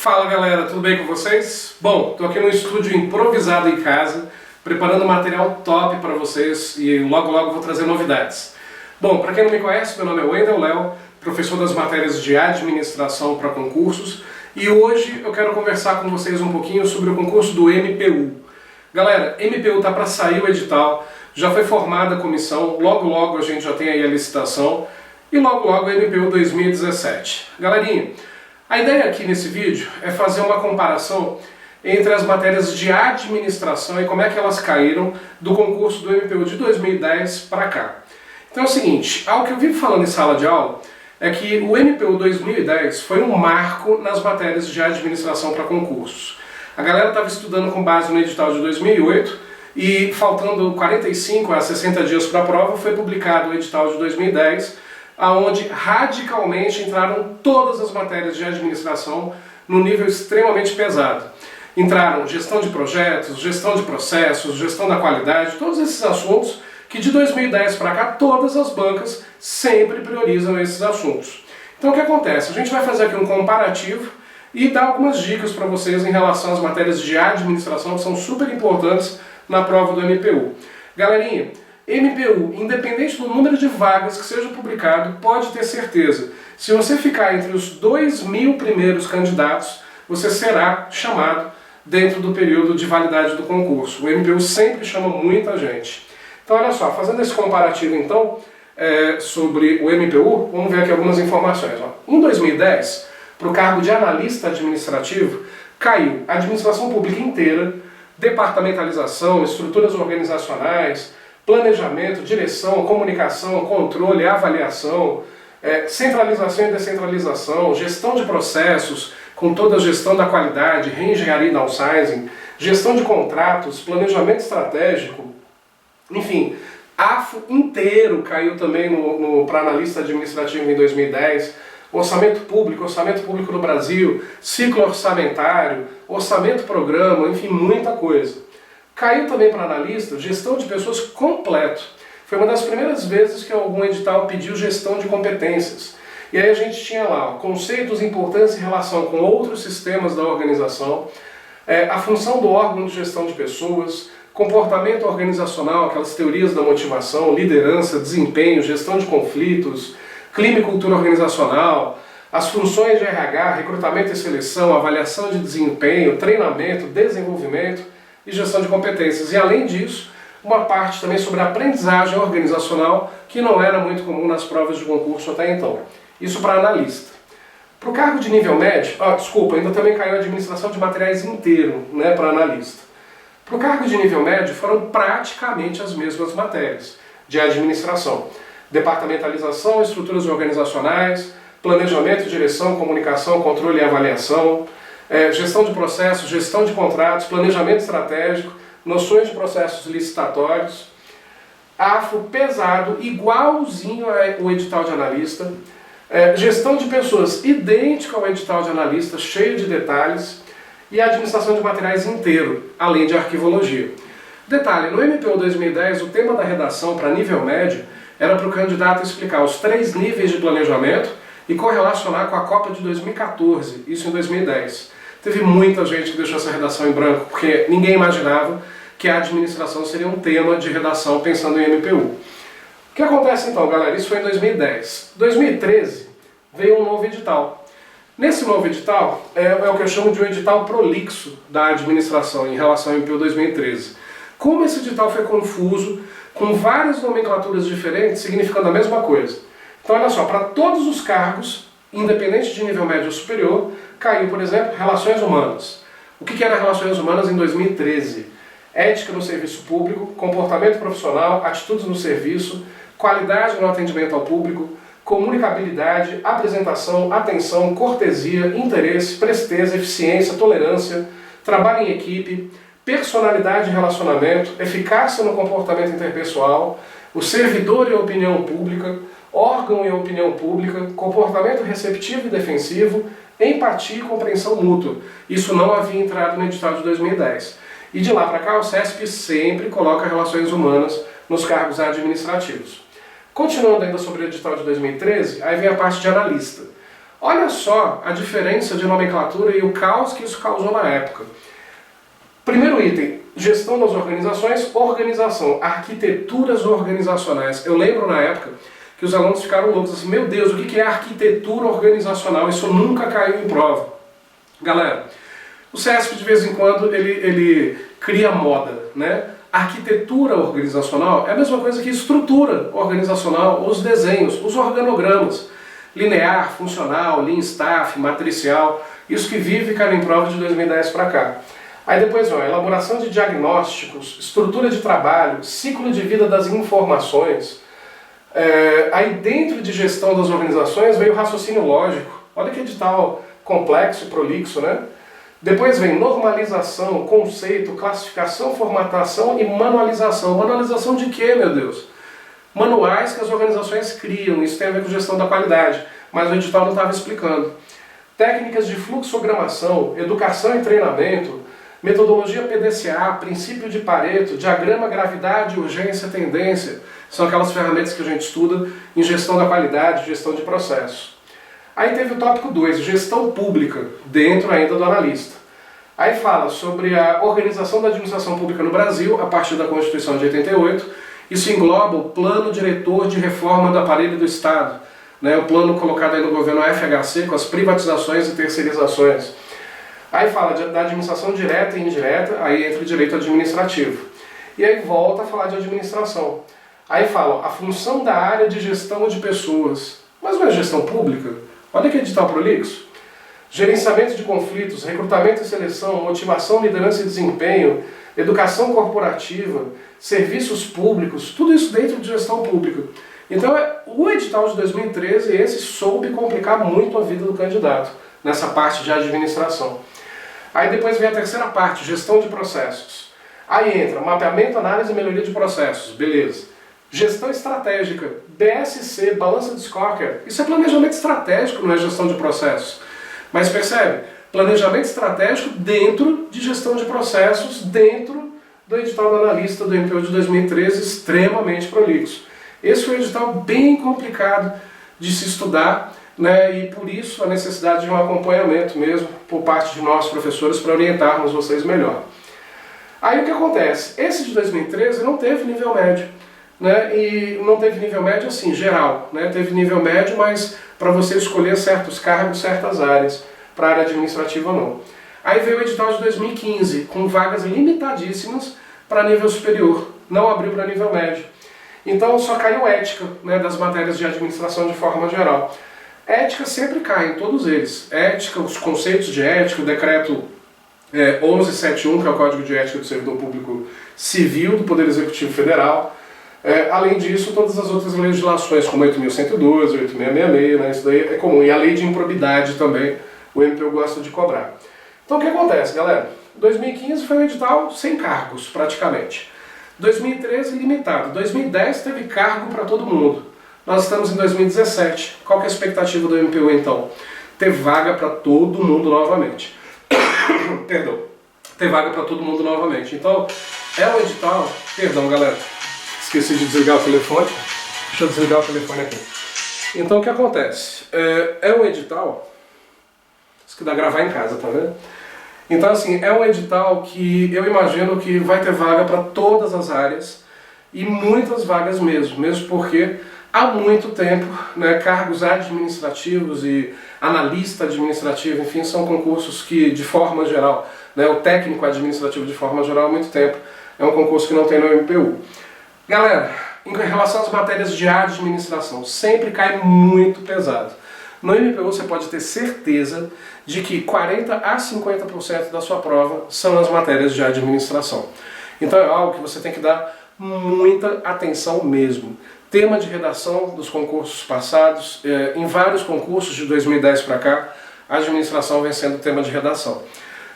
Fala galera, tudo bem com vocês? Bom, estou aqui no estúdio improvisado em casa, preparando material top para vocês e logo vou trazer novidades. Bom, para quem não me conhece, meu nome é Wendel Léo, professor das matérias de administração para concursos, e hoje eu quero conversar com vocês um pouquinho sobre o concurso do MPU. Galera, MPU está para sair o edital, já foi formada a comissão, logo a gente já tem aí a licitação, e logo o MPU 2017. Galerinha, a ideia aqui nesse vídeo é fazer uma comparação entre as matérias de administração e como é que elas caíram do concurso do MPU de 2010 para cá. Então é o seguinte, algo que eu vivo falando em sala de aula é que o MPU 2010 foi um marco nas matérias de administração para concursos. A galera estava estudando com base no edital de 2008 e faltando 45 a 60 dias para a prova foi publicado o edital de 2010, onde radicalmente entraram todas as matérias de administração no nível extremamente pesado. Entraram gestão de projetos, gestão de processos, gestão da qualidade, todos esses assuntos que de 2010 para cá todas as bancas sempre priorizam esses assuntos. Então o que acontece? A gente vai fazer aqui um comparativo e dar algumas dicas para vocês em relação às matérias de administração que são super importantes na prova do MPU. Galerinha, MPU, independente do número de vagas que seja publicado, pode ter certeza, se você ficar entre os 2.000 primeiros candidatos, você será chamado dentro do período de validade do concurso. O MPU sempre chama muita gente. Então olha só, fazendo esse comparativo então, sobre o MPU, vamos ver aqui algumas informações. Em 2010, para o cargo de analista administrativo, caiu a administração pública inteira, departamentalização, estruturas organizacionais, planejamento, direção, comunicação, controle, avaliação, centralização e descentralização, gestão de processos, com toda a gestão da qualidade, reengenharia e downsizing, gestão de contratos, planejamento estratégico, enfim, AFO inteiro caiu também para analista administrativo em 2010, orçamento público no Brasil, ciclo orçamentário, orçamento programa, enfim, muita coisa. Caiu também para analista gestão de pessoas completo. Foi uma das primeiras vezes que algum edital pediu gestão de competências. E aí a gente tinha lá conceitos importantes em relação com outros sistemas da organização, a função do órgão de gestão de pessoas, comportamento organizacional, aquelas teorias da motivação, liderança, desempenho, gestão de conflitos, clima e cultura organizacional, as funções de RH, recrutamento e seleção, avaliação de desempenho, treinamento, desenvolvimento e gestão de competências. E além disso, uma parte também sobre aprendizagem organizacional, que não era muito comum nas provas de concurso até então. Isso para analista. Para o cargo de nível médio, ainda também caiu a administração de materiais inteiro, para analista. Para o cargo de nível médio foram praticamente as mesmas matérias de administração. Departamentalização, estruturas organizacionais, planejamento, direção, comunicação, controle e avaliação, gestão de processos, gestão de contratos, planejamento estratégico, noções de processos licitatórios, AFO pesado, igualzinho ao edital de analista, gestão de pessoas idêntico ao edital de analista, cheio de detalhes, e administração de materiais inteiro, além de arquivologia. Detalhe, no MPU 2010, o tema da redação para nível médio era para o candidato explicar os 3 níveis de planejamento e correlacionar com a Copa de 2014, isso em 2010. Teve muita gente que deixou essa redação em branco, porque ninguém imaginava que a administração seria um tema de redação pensando em MPU. O que acontece então, galera? Isso foi em 2010. 2013 veio um novo edital. Nesse novo edital, é o que eu chamo de um edital prolixo da administração em relação ao MPU 2013. Como esse edital foi confuso, com várias nomenclaturas diferentes, significando a mesma coisa. Então olha só, para todos os cargos, independente de nível médio ou superior, caiu, por exemplo, relações humanas. O que era relações humanas em 2013? Ética no serviço público, comportamento profissional, atitudes no serviço, qualidade no atendimento ao público, comunicabilidade, apresentação, atenção, cortesia, interesse, presteza, eficiência, tolerância, trabalho em equipe, personalidade e relacionamento, eficácia no comportamento interpessoal, o servidor e a opinião pública, órgão e opinião pública, comportamento receptivo e defensivo, empatia e compreensão mútua. Isso não havia entrado no edital de 2010. E de lá para cá o CESP sempre coloca relações humanas nos cargos administrativos. Continuando ainda sobre o edital de 2013, aí vem a parte de analista. Olha só a diferença de nomenclatura e o caos que isso causou na época. Primeiro item, gestão das organizações, organização, arquiteturas organizacionais. Eu lembro na época que os alunos ficaram loucos assim, meu Deus, o que é arquitetura organizacional? Isso nunca caiu em prova. Galera, o CESP de vez em quando ele cria moda, né? Arquitetura organizacional é a mesma coisa que estrutura organizacional, os desenhos, os organogramas, linear, funcional, lean staff, matricial, isso que vive e cai em prova de 2010 para cá. Aí depois, elaboração de diagnósticos, estrutura de trabalho, ciclo de vida das informações. Aí dentro de gestão das organizações veio o raciocínio lógico. Olha que edital complexo e prolixo, né? Depois vem normalização, conceito, classificação, formatação e manualização. Manualização de quê, meu Deus? Manuais que as organizações criam, isso tem a ver com gestão da qualidade, mas o edital não estava explicando. Técnicas de fluxogramação, educação e treinamento, metodologia PDCA, princípio de Pareto, diagrama gravidade, urgência, tendência, são aquelas ferramentas que a gente estuda em gestão da qualidade, gestão de processos. Aí teve o tópico 2, gestão pública, dentro ainda do analista. Aí fala sobre a organização da administração pública no Brasil, a partir da Constituição de 88. Isso engloba o Plano Diretor de Reforma do Aparelho do Estado, né, o plano colocado aí no governo FHC com as privatizações e terceirizações. Aí fala da administração direta e indireta, aí entra o direito administrativo. E aí volta a falar de administração. Aí fala a função da área de gestão de pessoas. Mas não é gestão pública? Olha que edital prolixo. Gerenciamento de conflitos, recrutamento e seleção, motivação, liderança e desempenho, educação corporativa, serviços públicos, tudo isso dentro de gestão pública. Então o edital de 2013, esse soube complicar muito a vida do candidato, nessa parte de administração. Aí depois vem a terceira parte, gestão de processos. Aí entra mapeamento, análise e melhoria de processos, beleza. Gestão estratégica, BSC, balança de scorecard, isso é planejamento estratégico, não é gestão de processos. Mas percebe? Planejamento estratégico dentro de gestão de processos, dentro do edital do analista do MPU de 2013, extremamente prolixo. Esse foi um edital bem complicado de se estudar, né, e por isso a necessidade de um acompanhamento mesmo por parte de nós professores para orientarmos vocês melhor. Aí o que acontece? Esse de 2013 não teve nível médio. Né, e não teve nível médio assim, geral, né, teve nível médio, mas para você escolher certos cargos, certas áreas, para a área administrativa não. Aí veio o edital de 2015, com vagas limitadíssimas para nível superior, não abriu para nível médio. Então só caiu ética, né, das matérias de administração de forma geral. Ética sempre cai em todos eles, ética, os conceitos de ética, o decreto 1171, que é o Código de Ética do Servidor Público Civil do Poder Executivo Federal. Além disso, todas as outras legislações, como 8.112, 8.666, né, isso daí é comum. E a lei de improbidade também, o MPU gosta de cobrar. Então o que acontece, galera? 2015 foi um edital sem cargos, praticamente. 2013, limitado. 2010 teve cargo para todo mundo. Nós estamos em 2017. Qual que é a expectativa do MPU, então? Ter vaga para todo mundo novamente. Perdão. Ter vaga para todo mundo novamente. Então, é um edital... Perdão, galera. Esqueci de desligar o telefone. Deixa eu desligar o telefone aqui. Então o que acontece? É um edital... Isso que dá gravar em casa, tá vendo? Então assim, é um edital que eu imagino que vai ter vaga para todas as áreas e muitas vagas mesmo porque há muito tempo, né, cargos administrativos e analista administrativo, enfim, são concursos que de forma geral, né, o técnico administrativo de forma geral há muito tempo, é um concurso que não tem no MPU. Galera, em relação às matérias de administração, sempre cai muito pesado. No MPU você pode ter certeza de que 40 a 50% da sua prova são as matérias de administração. Então é algo que você tem que dar muita atenção mesmo. Tema de redação dos concursos passados, em vários concursos de 2010 para cá, a administração vem sendo tema de redação.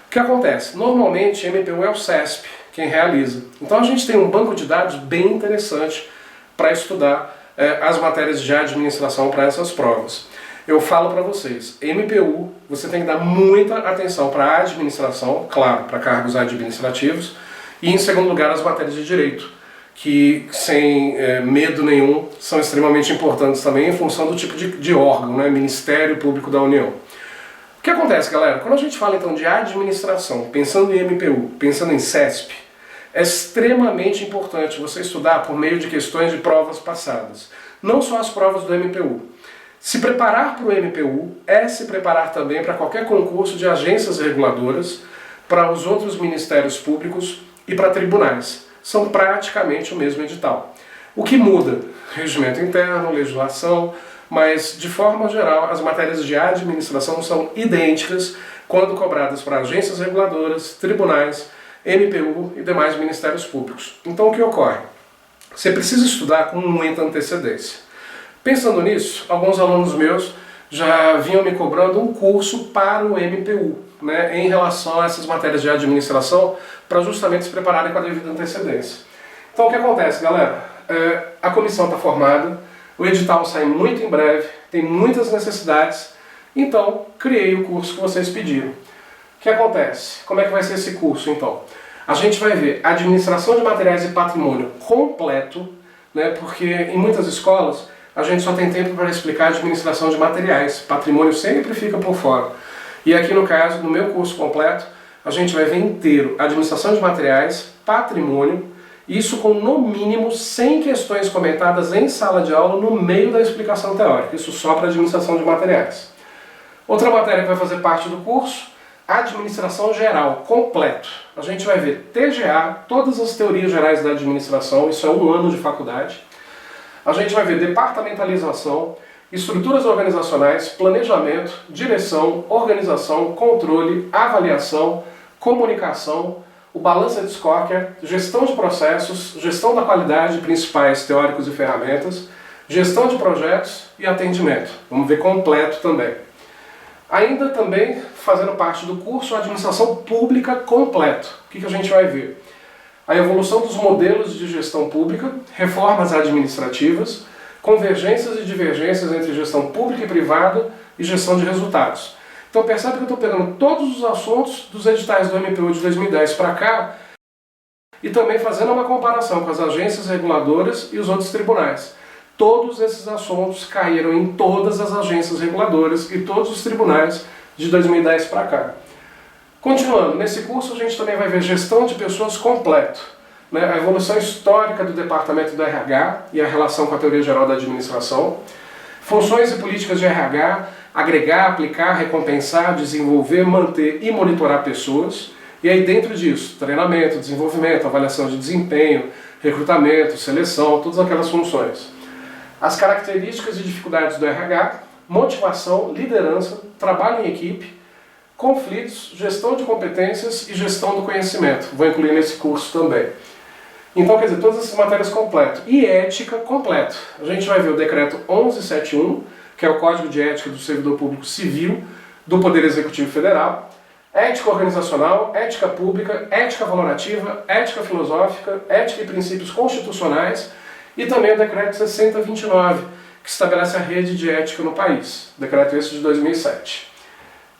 O que acontece? Normalmente MPU é o CESP quem realiza. Então a gente tem um banco de dados bem interessante para estudar as matérias de administração para essas provas. Eu falo para vocês, MPU, você tem que dar muita atenção para a administração, claro, para cargos administrativos, e em segundo lugar as matérias de direito, que sem medo nenhum são extremamente importantes também em função do tipo de órgão, né? Ministério Público da União. O que acontece, galera? Quando a gente fala então de administração, pensando em MPU, pensando em CESP, é extremamente importante você estudar por meio de questões de provas passadas. Não só as provas do MPU. Se preparar para o MPU é se preparar também para qualquer concurso de agências reguladoras, para os outros ministérios públicos e para tribunais. São praticamente o mesmo edital. O que muda? Regimento interno, legislação, mas de forma geral as matérias de administração são idênticas quando cobradas para agências reguladoras, tribunais, MPU e demais ministérios públicos. Então o que ocorre? Você precisa estudar com muita antecedência. Pensando nisso, alguns alunos meus já vinham me cobrando um curso para o MPU, né, em relação a essas matérias de administração, para justamente se prepararem com a devida antecedência. Então o que acontece, galera? A comissão está formada, o edital sai muito em breve, tem muitas necessidades, então criei o curso que vocês pediram. O que acontece? Como é que vai ser esse curso então? A gente vai ver administração de materiais e patrimônio completo, né, porque em muitas escolas a gente só tem tempo para explicar administração de materiais, patrimônio sempre fica por fora. E aqui no caso, no meu curso completo, a gente vai ver inteiro administração de materiais, patrimônio, isso com no mínimo 100 questões comentadas em sala de aula no meio da explicação teórica, isso só para administração de materiais. Outra matéria que vai fazer parte do curso, administração geral, completo. A gente vai ver TGA, todas as teorias gerais da administração, isso é um ano de faculdade. A gente vai ver departamentalização, estruturas organizacionais, planejamento, direção, organização, controle, avaliação, comunicação, o Balanced Scorecard, gestão de processos, gestão da qualidade, principais teóricos e ferramentas, gestão de projetos e atendimento. Vamos ver completo também. Ainda também, fazendo parte do curso, a administração pública completo. O que a gente vai ver? A evolução dos modelos de gestão pública, reformas administrativas, convergências e divergências entre gestão pública e privada e gestão de resultados. Então percebe que eu estou pegando todos os assuntos dos editais do MPU de 2010 para cá e também fazendo uma comparação com as agências reguladoras e os outros tribunais. Todos esses assuntos caíram em todas as agências reguladoras e todos os tribunais de 2010 para cá. Continuando, nesse curso a gente também vai ver gestão de pessoas completo, né? A evolução histórica do departamento do RH e a relação com a teoria geral da administração, funções e políticas de RH, agregar, aplicar, recompensar, desenvolver, manter e monitorar pessoas, e aí dentro disso, treinamento, desenvolvimento, avaliação de desempenho, recrutamento, seleção, todas aquelas funções. As características e dificuldades do RH, motivação, liderança, trabalho em equipe, conflitos, gestão de competências e gestão do conhecimento. Vou incluir nesse curso também. Então, quer dizer, todas essas matérias completo. E ética completo. A gente vai ver o decreto 1171, que é o Código de Ética do Servidor Público Civil do Poder Executivo Federal, ética organizacional, ética pública, ética valorativa, ética filosófica, ética e princípios constitucionais e também o decreto 6029, que estabelece a rede de ética no país. Decreto esse de 2007.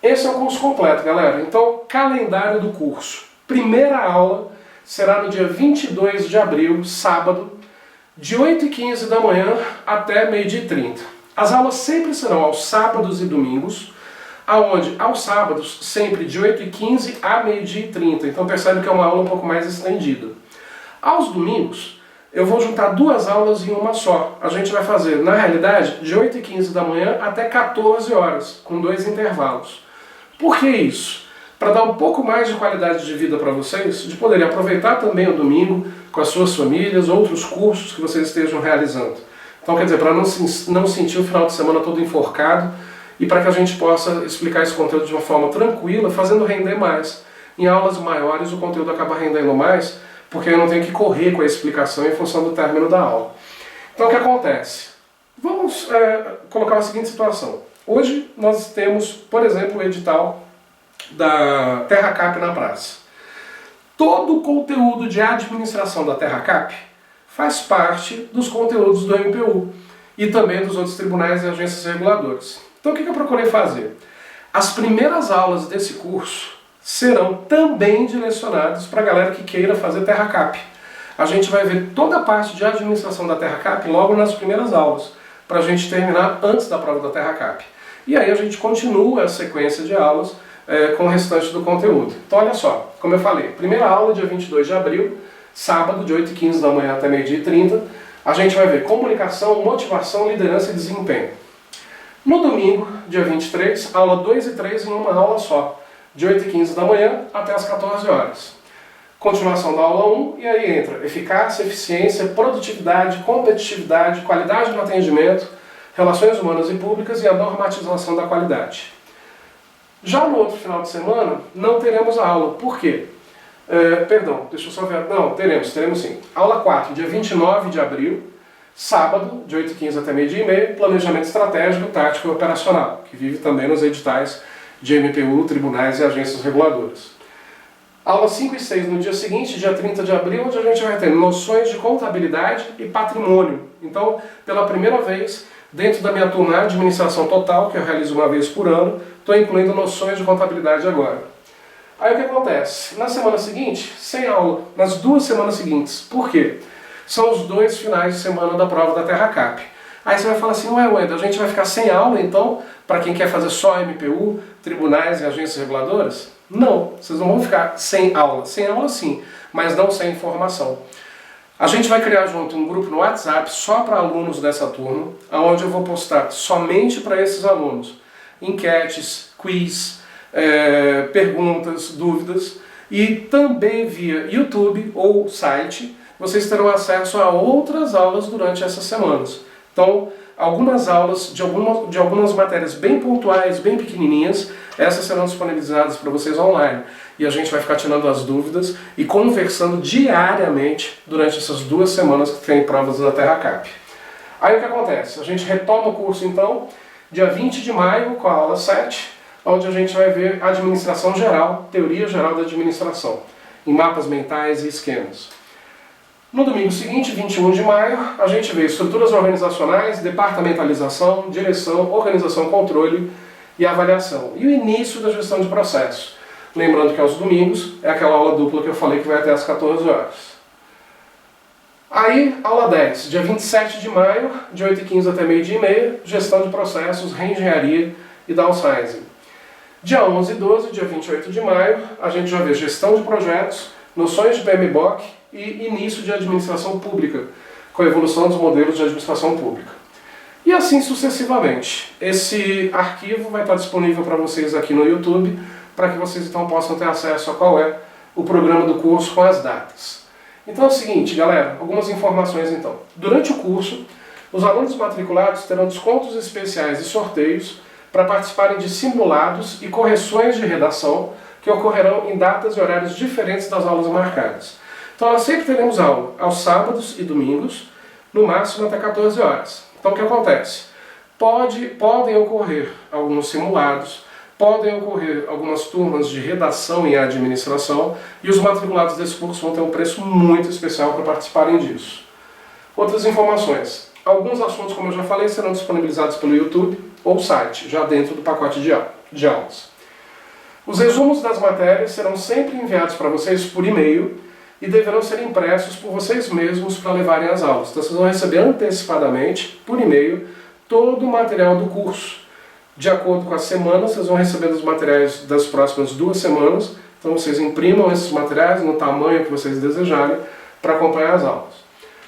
Esse é o curso completo, galera. Então, calendário do curso. Primeira aula será no dia 22 de abril, sábado, de 8h15 da manhã até 12h30. As aulas sempre serão aos sábados e domingos, aonde aos sábados sempre de 8h15 a 12h30. Então percebe que é uma aula um pouco mais estendida. Aos domingos, eu vou juntar duas aulas em uma só. A gente vai fazer, na realidade, de 8h15 da manhã até 14 horas, com 2 intervalos. Por que isso? Para dar um pouco mais de qualidade de vida para vocês, de poderem aproveitar também o domingo com as suas famílias, outros cursos que vocês estejam realizando. Então, quer dizer, para não sentir o final de semana todo enforcado e para que a gente possa explicar esse conteúdo de uma forma tranquila, fazendo render mais. Em aulas maiores o conteúdo acaba rendendo mais, porque eu não tenho que correr com a explicação em função do término da aula. Então, o que acontece? Vamos colocar a seguinte situação. Hoje nós temos, por exemplo, o edital da TerraCap na praça. Todo o conteúdo de administração da TerraCap faz parte dos conteúdos do MPU e também dos outros tribunais e agências reguladoras. Então o que eu procurei fazer? As primeiras aulas desse curso serão também direcionadas para a galera que queira fazer TerraCap. a gente vai ver toda a parte de administração da TerraCap logo nas primeiras aulas, para a gente terminar antes da prova da TerraCap. E aí a gente continua a sequência de aulas com o restante do conteúdo. Então olha só, como eu falei, primeira aula dia 22 de abril, sábado, de 8h15 da manhã até meio-dia e 30, a gente vai ver comunicação, motivação, liderança e desempenho. No domingo, dia 23, aula 2 e 3 em uma aula só, de 8h15 da manhã até as 14 horas. Continuação da aula 1, e aí entra eficácia, eficiência, produtividade, competitividade, qualidade no atendimento, relações humanas e públicas e a normatização da qualidade. Já no outro final de semana, não teremos a aula. Por quê? Perdão, deixa eu só ver. Não, teremos sim. Aula 4, dia 29 de abril, sábado, de 8h15 até meio-dia e meio, planejamento estratégico, tático e operacional, que vive também nos editais de MPU, tribunais e agências reguladoras. Aula 5 e 6 no dia seguinte, dia 30 de abril, onde a gente vai ter noções de contabilidade e patrimônio. Então, pela primeira vez, dentro da minha turma Administração Total, que eu realizo uma vez por ano, estou incluindo noções de contabilidade agora. Aí o que acontece? Na semana seguinte, sem aula, nas 2 semanas seguintes. Por quê? São os 2 finais de semana da prova da TerraCap. Aí você vai falar assim, ué, Wendel, a gente vai ficar sem aula então, para quem quer fazer só MPU, tribunais e agências reguladoras? Não, vocês não vão ficar sem aula sim, mas não sem informação. A gente vai criar junto um grupo no WhatsApp só para alunos dessa turma, onde eu vou postar somente para esses alunos enquetes, quiz, perguntas, dúvidas, e também via YouTube ou site vocês terão acesso a outras aulas durante essas semanas. Então, algumas aulas de algumas matérias bem pontuais, bem pequenininhas, essas serão disponibilizadas para vocês online. E a gente vai ficar tirando as dúvidas e conversando diariamente durante essas 2 semanas que tem provas na TerraCap. Aí o que acontece? A gente retoma o curso então, dia 20 de maio, com a aula 7, onde a gente vai ver administração geral, teoria geral da administração, em mapas mentais e esquemas. No domingo seguinte, 21 de maio, a gente vê estruturas organizacionais, departamentalização, direção, organização, controle e avaliação. E o início da gestão de processo. Lembrando que aos domingos é aquela aula dupla que eu falei que vai até às 14 horas. Aí, aula 10, dia 27 de maio, de 8h15 até meio-dia e meia, gestão de processos, reengenharia e downsizing. Dia 11 e 12, dia 28 de maio, a gente já vê gestão de projetos, noções de PMBOK e início de administração pública, com a evolução dos modelos de administração pública. E assim sucessivamente. Esse arquivo vai estar disponível para vocês aqui no YouTube, para que vocês então possam ter acesso a qual é o programa do curso com as datas. Então é o seguinte, galera, algumas informações então. Durante o curso, os alunos matriculados terão descontos especiais e sorteios para participarem de simulados e correções de redação que ocorrerão em datas e horários diferentes das aulas marcadas. Então nós sempre teremos aula aos sábados e domingos, no máximo até 14 horas. Então o que acontece? Podem ocorrer alguns simulados, podem ocorrer algumas turmas de redação e administração, e os matriculados desse curso vão ter um preço muito especial para participarem disso. Outras informações. Alguns assuntos, como eu já falei, serão disponibilizados pelo YouTube ou site, já dentro do pacote de aulas. Os resumos das matérias serão sempre enviados para vocês por e-mail e deverão ser impressos por vocês mesmos para levarem às aulas. Então vocês vão receber antecipadamente, por e-mail, todo o material do curso. De acordo com a semana, vocês vão receber os materiais das próximas 2 semanas. Então vocês imprimam esses materiais no tamanho que vocês desejarem para acompanhar as aulas.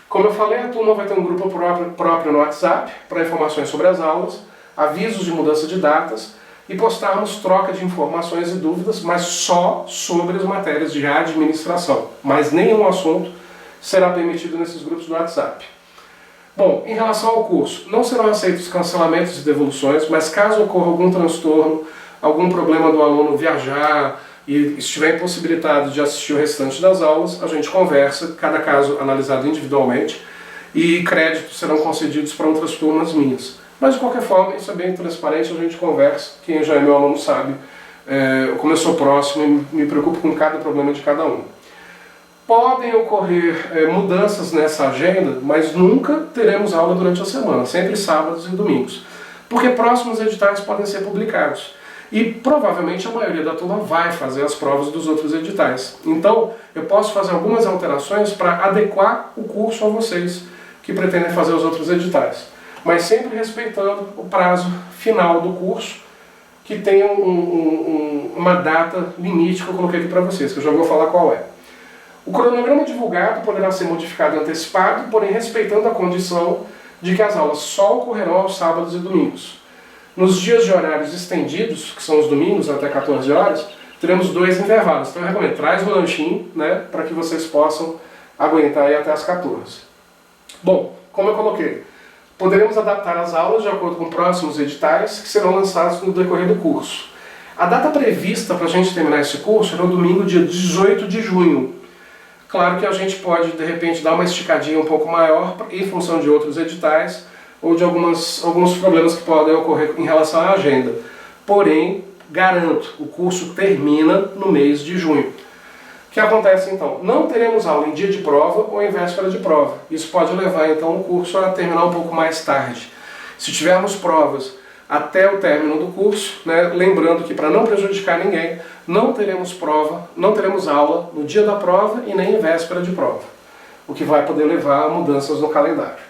Como eu falei, a turma vai ter um grupo próprio no WhatsApp para informações sobre as aulas, avisos de mudança de datas e postarmos troca de informações e dúvidas, mas só sobre as matérias de administração. Mas nenhum assunto será permitido nesses grupos do WhatsApp. Bom, em relação ao curso, não serão aceitos cancelamentos e devoluções, mas caso ocorra algum transtorno, algum problema do aluno viajar e estiver impossibilitado de assistir o restante das aulas, a gente conversa, cada caso analisado individualmente, e créditos serão concedidos para outras turmas minhas. Mas de qualquer forma, isso é bem transparente, a gente conversa, quem já é meu aluno sabe, como eu sou próximo e me preocupo com cada problema de cada um. Podem ocorrer mudanças nessa agenda, mas nunca teremos aula durante a semana, sempre sábados e domingos, porque próximos editais podem ser publicados. E provavelmente a maioria da turma vai fazer as provas dos outros editais. Então eu posso fazer algumas alterações para adequar o curso a vocês que pretendem fazer os outros editais. Mas sempre respeitando o prazo final do curso, que tem uma data limite que eu coloquei aqui para vocês, que eu já vou falar qual é. O cronograma divulgado poderá ser modificado e antecipado, porém respeitando a condição de que as aulas só ocorrerão aos sábados e domingos. Nos dias de horários estendidos, que são os domingos até 14 horas, teremos 2 intervalos. Então eu recomendo, traz um lanchinho, né, para que vocês possam aguentar aí até as 14. Bom, como eu coloquei, poderemos adaptar as aulas de acordo com próximos editais que serão lançados no decorrer do curso. A data prevista para a gente terminar esse curso era o domingo, dia 18 de junho. Claro que a gente pode, de repente, dar uma esticadinha um pouco maior em função de outros editais ou de alguns problemas que podem ocorrer em relação à agenda. Porém, garanto, o curso termina no mês de junho. O que acontece então? Não teremos aula em dia de prova ou em véspera de prova. Isso pode levar então o curso a terminar um pouco mais tarde. Se tivermos provas até o término do curso, né, lembrando que para não prejudicar ninguém, não teremos aula no dia da prova e nem em véspera de prova, o que vai poder levar a mudanças no calendário.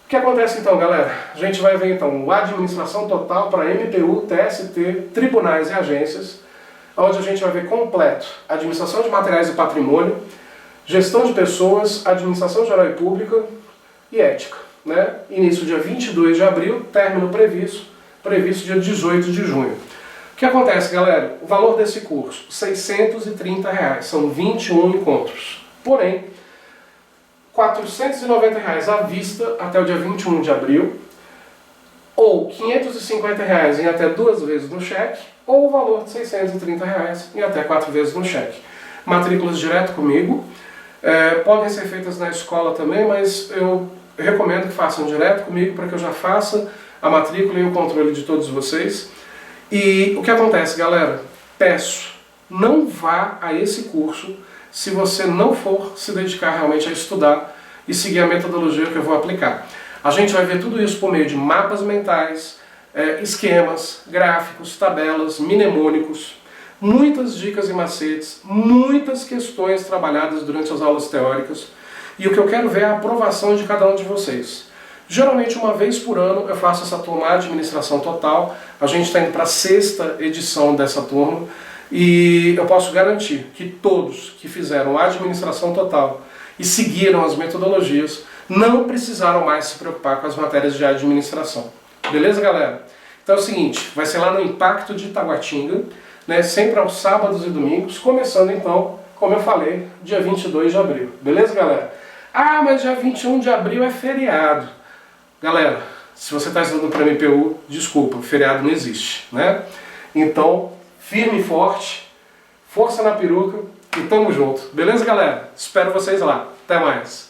O que acontece então, galera? A gente vai ver então o Administração Total para MPU, TST, Tribunais e Agências, onde a gente vai ver completo Administração de Materiais e Patrimônio, Gestão de Pessoas, Administração Geral e Pública e Ética. Né? Início dia 22 de abril, término previsto dia 18 de junho. O que acontece, galera? O valor desse curso, R$ 630, são 21 encontros. Porém, R$ 490 à vista até o dia 21 de abril, ou R$ 550 em até 2 vezes no cheque, ou o valor de R$ 630 em até 4 vezes no cheque. Matrículas direto comigo, podem ser feitas na escola também, mas eu recomendo que façam direto comigo para que eu já faça a matrícula e o controle de todos vocês. E o que acontece, galera? Peço, não vá a esse curso se você não for se dedicar realmente a estudar e seguir a metodologia que eu vou aplicar. A gente vai ver tudo isso por meio de mapas mentais, esquemas, gráficos, tabelas, mnemônicos, muitas dicas e macetes, muitas questões trabalhadas durante as aulas teóricas. E o que eu quero ver é a aprovação de cada um de vocês. Geralmente, uma vez por ano, eu faço essa turma Administração Total. A gente está indo para a 6ª edição dessa turma. E eu posso garantir que todos que fizeram a Administração Total e seguiram as metodologias não precisaram mais se preocupar com as matérias de administração. Beleza, galera? Então é o seguinte, vai ser lá no Impacto de Itaguatinga, né, sempre aos sábados e domingos, começando então, como eu falei, dia 22 de abril. Beleza, galera? Ah, mas dia 21 de abril é feriado. Galera, se você está estudando para MPU, desculpa, feriado não existe, né? Então, firme e forte, força na peruca e tamo junto. Beleza, galera? Espero vocês lá. Até mais.